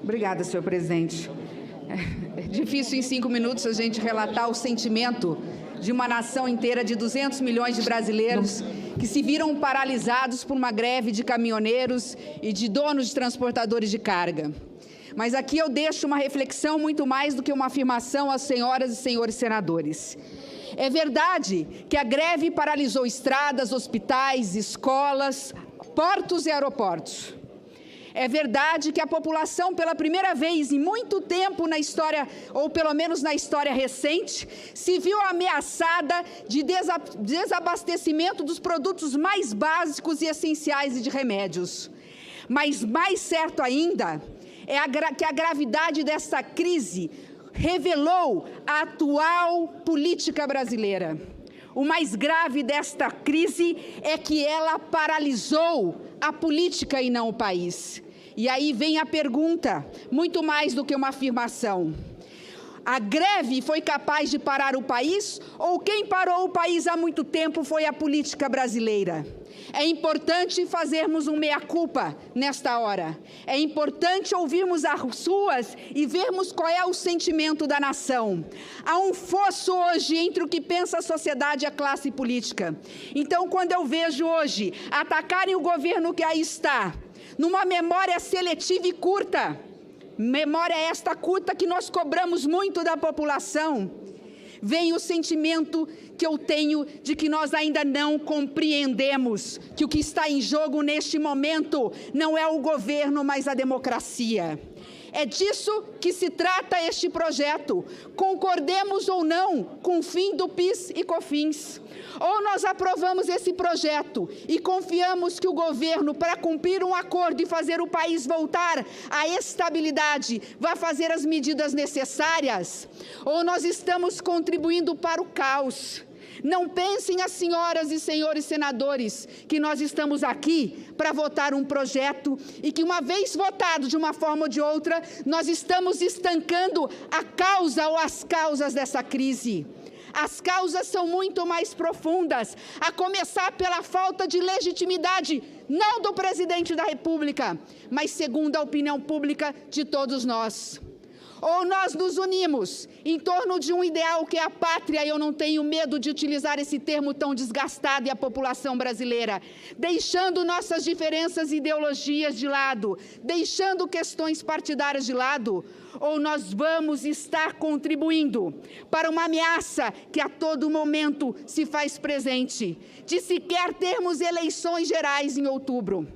Obrigada, senhor presidente. É difícil em 5 minutos a gente relatar o sentimento de uma nação inteira de 200 milhões de brasileiros que se viram paralisados por uma greve de caminhoneiros e de donos de transportadores de carga. Mas aqui eu deixo uma reflexão muito mais do que uma afirmação às senhoras e senhores senadores. É verdade que a greve paralisou estradas, hospitais, escolas, portos e aeroportos. É verdade que a população, pela primeira vez em muito tempo na história, ou pelo menos na história recente, se viu ameaçada de desabastecimento dos produtos mais básicos e essenciais e de remédios. Mas mais certo ainda é que a gravidade dessa crise revelou a atual política brasileira. O mais grave desta crise é que ela paralisou a política e não o país. E aí vem a pergunta, muito mais do que uma afirmação. A greve foi capaz de parar o país ou quem parou o país há muito tempo foi a política brasileira? É importante fazermos um meia-culpa nesta hora. É importante ouvirmos as ruas e vermos qual é o sentimento da nação. Há um fosso hoje entre o que pensa a sociedade e a classe política. Então, quando eu vejo hoje atacarem o governo que aí está, numa memória seletiva e curta, memória esta curta que nós cobramos muito da população, vem o sentimento que eu tenho de que nós ainda não compreendemos que o que está em jogo neste momento não é o governo, mas a democracia. É disso que se trata este projeto, concordemos ou não com o fim do PIS e COFINS. Ou nós aprovamos esse projeto e confiamos que o governo, para cumprir um acordo e fazer o país voltar à estabilidade, vai fazer as medidas necessárias, ou nós estamos contribuindo para o caos. Não pensem, as senhoras e senhores senadores, que nós estamos aqui para votar um projeto e que, uma vez votado de uma forma ou de outra, nós estamos estancando a causa ou as causas dessa crise. As causas são muito mais profundas, a começar pela falta de legitimidade, não do presidente da República, mas segundo a opinião pública de todos nós. Ou nós nos unimos em torno de um ideal que é a pátria, e eu não tenho medo de utilizar esse termo tão desgastado, e a população brasileira, deixando nossas diferenças e ideologias de lado, deixando questões partidárias de lado, ou nós vamos estar contribuindo para uma ameaça que a todo momento se faz presente, de sequer termos eleições gerais em outubro.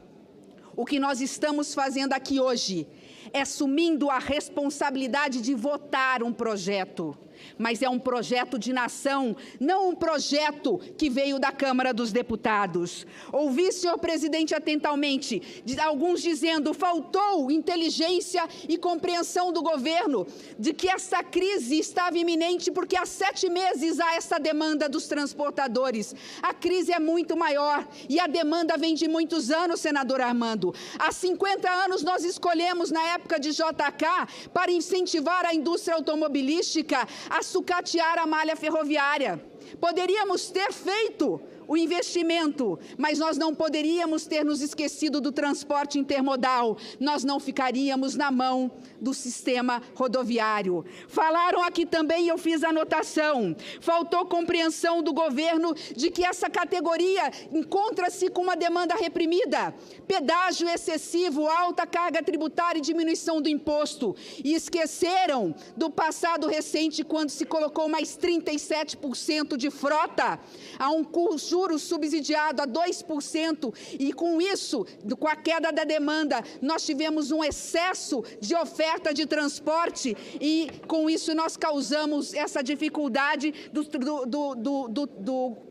O que nós estamos fazendo aqui hoje é assumindo a responsabilidade de votar um projeto, mas é um projeto de nação, não um projeto que veio da Câmara dos Deputados. Ouvi, senhor presidente, atentamente, alguns dizendo, faltou inteligência e compreensão do governo de que essa crise estava iminente, porque há 7 meses há essa demanda dos transportadores. A crise é muito maior e a demanda vem de muitos anos, senador Armando. Há 50 anos nós escolhemos, na época de JK, para incentivar a indústria automobilística a sucatear a malha ferroviária. Poderíamos ter feito o investimento, mas nós não poderíamos ter nos esquecido do transporte intermodal, nós não ficaríamos na mão do sistema rodoviário. Falaram aqui também, eu fiz a anotação, faltou compreensão do governo de que essa categoria encontra-se com uma demanda reprimida, pedágio excessivo, alta carga tributária e diminuição do imposto, e esqueceram do passado recente, quando se colocou mais 37% de frota a um custo subsidiado a 2%, e com isso, com a queda da demanda, nós tivemos um excesso de oferta de transporte e com isso nós causamos essa dificuldade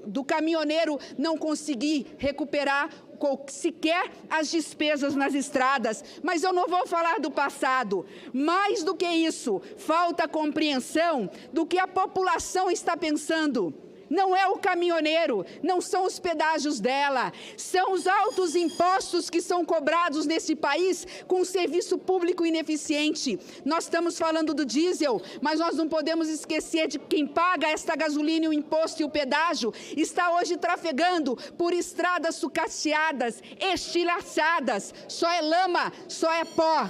do caminhoneiro não conseguir recuperar sequer as despesas nas estradas. Mas eu não vou falar do passado. Mais do que isso, falta compreensão do que a população está pensando. Não é o caminhoneiro, não são os pedágios dela, são os altos impostos que são cobrados nesse país com um serviço público ineficiente. Nós estamos falando do diesel, mas nós não podemos esquecer de quem paga esta gasolina, o imposto e o pedágio, está hoje trafegando por estradas sucateadas, estilhaçadas, só é lama, só é pó.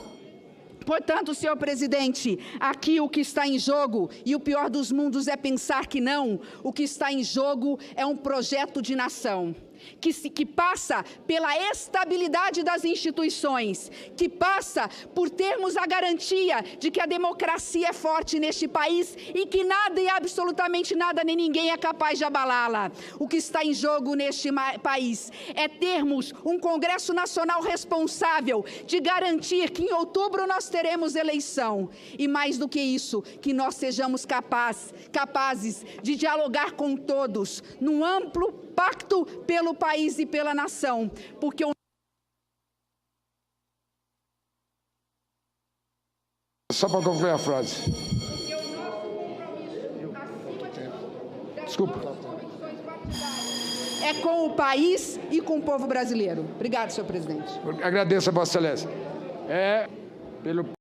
Portanto, senhor presidente, aqui o que está em jogo, e o pior dos mundos é pensar que não, o que está em jogo é um projeto de nação. Que passa pela estabilidade das instituições, que passa por termos a garantia de que a democracia é forte neste país e que nada e absolutamente nada nem ninguém é capaz de abalá-la. O que está em jogo neste país é termos um Congresso Nacional responsável de garantir que em outubro nós teremos eleição e, mais do que isso, que nós sejamos capazes de dialogar com todos num amplo pacto pelo país e pela nação, porque Só para concluir a frase. Desculpa. É com o país e com o povo brasileiro. Obrigado, senhor presidente. Agradeço a Vossa Excelência. Pelo